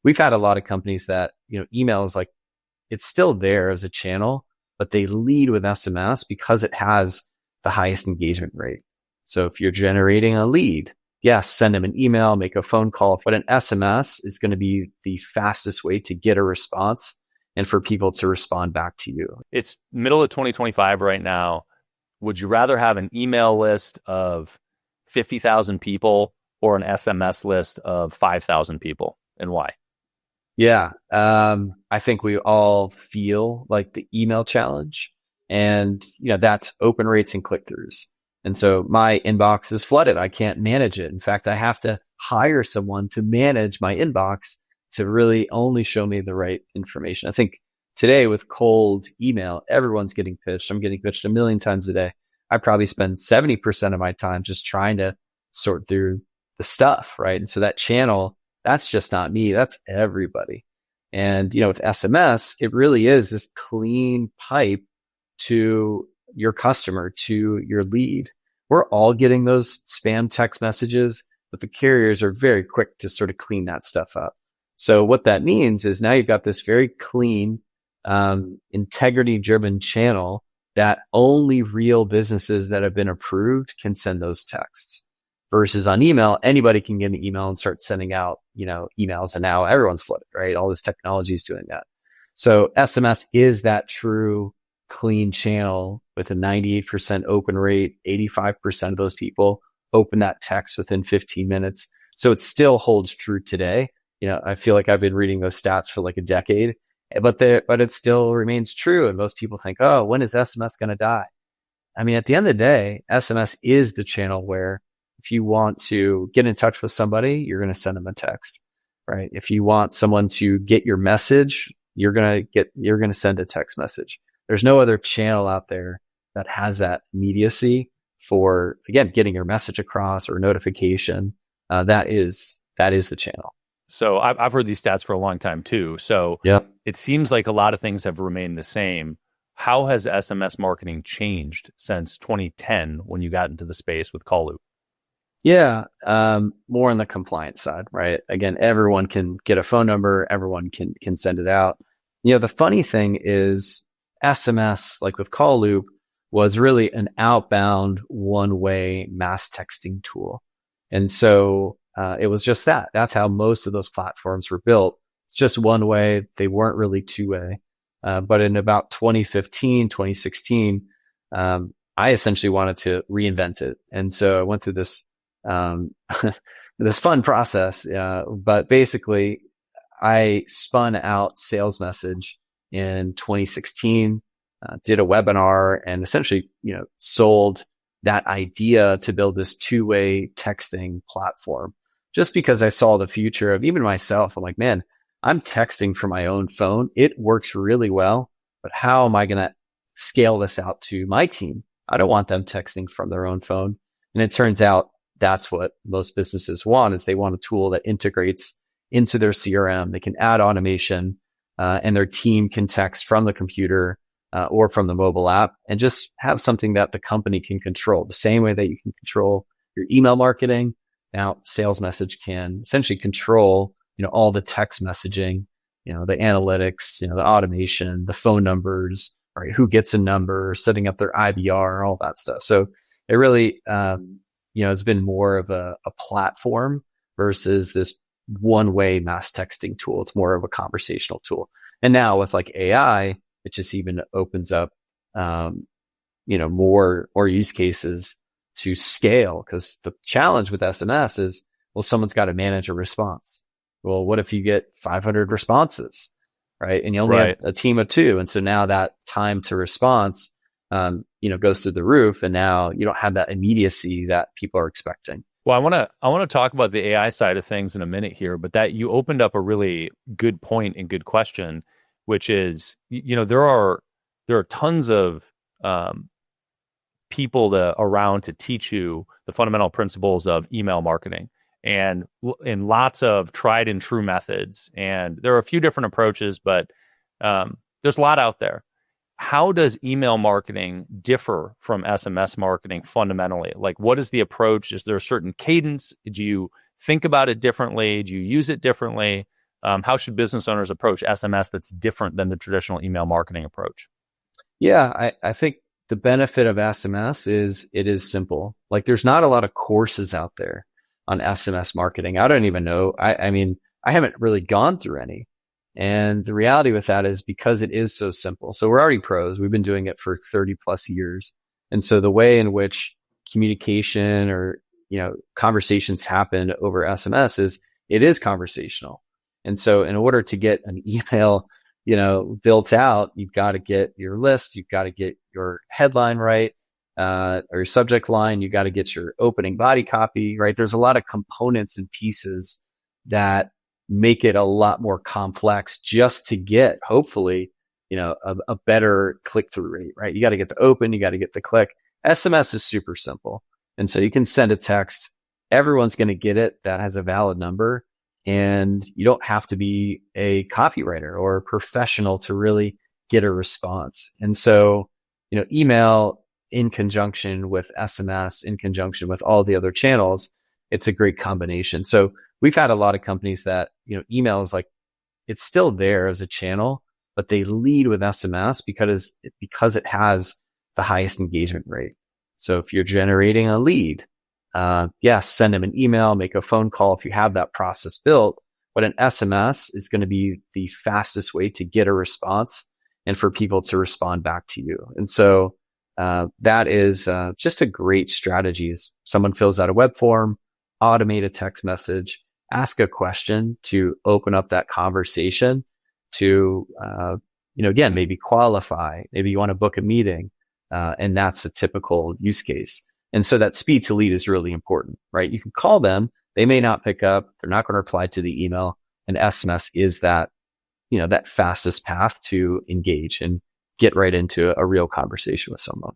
we've had a lot of companies that, email is like, it's still there as a channel, but they lead with SMS because it has the highest engagement rate. So if you're generating a lead, yes, send them an email, make a phone call, but an SMS is going to be the fastest way to get a response and for people to respond back to you. It's middle of 2025 right now. Would you rather have an email list of 50,000 people or an SMS list of 5,000 people, and why? Yeah. I think we all feel like the email challenge, and that's open rates and click-throughs. And so my inbox is flooded. I can't manage it. In fact, I have to hire someone to manage my inbox to really only show me the right information. I think today with cold email, everyone's getting pitched. I'm getting pitched a million times a day. I probably spend 70% of my time just trying to sort through the stuff, right? And so that channel, that's just not me. That's everybody. And, with SMS, it really is this clean pipe to your customer, to your lead. We're all getting those spam text messages, but the carriers are very quick to sort of clean that stuff up. So what that means is now you've got this very clean, integrity-driven channel that only real businesses that have been approved can send those texts. Versus on email, anybody can get an email and start sending out, emails, and now everyone's flooded, right? All this technology is doing that. So SMS is that true clean channel with a 98% open rate. 85% of those people open that text within 15 minutes. So it still holds true today. I feel like I've been reading those stats for like a decade, but it still remains true. And most people think, oh, when is SMS going to die? I mean, at the end of the day, SMS is the channel where if you want to get in touch with somebody, you're going to send them a text, right? If you want someone to get your message, you're going to send a text message. There's no other channel out there that has that immediacy for, again, getting your message across or notification. That is the channel. So I've heard these stats for a long time too. So yeah, it seems like a lot of things have remained the same. How has SMS marketing changed since 2010 when you got into the space with Call Loop? Yeah, more on the compliance side, right? Again, everyone can get a phone number, everyone can send it out. The funny thing is SMS, like with Call Loop, was really an outbound one-way mass texting tool. And so it was just that. That's how most of those platforms were built. It's just one way. They weren't really two-way. But in about 2015, 2016, I essentially wanted to reinvent it. And so I went through this this fun process. But basically, I spun out Sales Message in 2016, did a webinar, and essentially, sold that idea to build this two-way texting platform. Just because I saw the future of even myself, I'm like, man, I'm texting from my own phone. It works really well, but how am I going to scale this out to my team? I don't want them texting from their own phone. And it turns out that's what most businesses want, is they want a tool that integrates into their CRM. They can add automation, and their team can text from the computer or from the mobile app, and just have something that the company can control. The same way that you can control your email marketing, now Sales Message can essentially control, all the text messaging, the analytics, the automation, the phone numbers, right? Who gets a number, setting up their IVR, all that stuff. So it really, it's been more of a platform versus this one-way mass texting tool. It's more of a conversational tool. And now with like AI, it just even opens up, more use cases to scale. Because the challenge with SMS is, well, someone's got to manage a response. Well, what if you get 500 responses, right? And you only have a team of 2. And so now that time to response, goes through the roof, and now you don't have that immediacy that people are expecting. Well, I want to talk about the AI side of things in a minute here, but that you opened up a really good point and good question, which is, there are tons of people around to teach you the fundamental principles of email marketing, and lots of tried and true methods. And there are a few different approaches, but there's a lot out there. How does email marketing differ from SMS marketing fundamentally? Like, what is the approach? Is there a certain cadence? Do you think about it differently? Do you use it differently? How should business owners approach SMS that's different than the traditional email marketing approach? Yeah, I think the benefit of SMS is it is simple. Like there's not a lot of courses out there on SMS marketing. I don't even know. I mean, I haven't really gone through any. And the reality with that is because it is so simple. So we're already pros. We've been doing it for 30 plus years. And so the way in which communication or, conversations happen over SMS is it is conversational. And so in order to get an email, built out, you've got to get your list, you've got to get your headline right, or your subject line, you got to get your opening body copy, right? There's a lot of components and pieces that make it a lot more complex just to get, hopefully, a better click through rate, right? You got to get the open, you got to get the click. SMS is super simple. And so you can send a text. Everyone's going to get it that has a valid number. And you don't have to be a copywriter or a professional to really get a response. And so, email in conjunction with SMS, in conjunction with all the other channels, it's a great combination. So we've had a lot of companies that, email is like, it's still there as a channel, but they lead with SMS because it has the highest engagement rate. So if you're generating a lead, yes, send them an email, make a phone call if you have that process built. But an SMS is going to be the fastest way to get a response and for people to respond back to you. And so that is just a great strategy. Is someone fills out a web form, automate a text message, ask a question to open up that conversation to, again, maybe qualify. Maybe you want to book a meeting, and that's a typical use case. And so that speed to lead is really important, right? You can call them. They may not pick up. They're not going to reply to the email. And SMS is that, that fastest path to engage and get right into a real conversation with someone.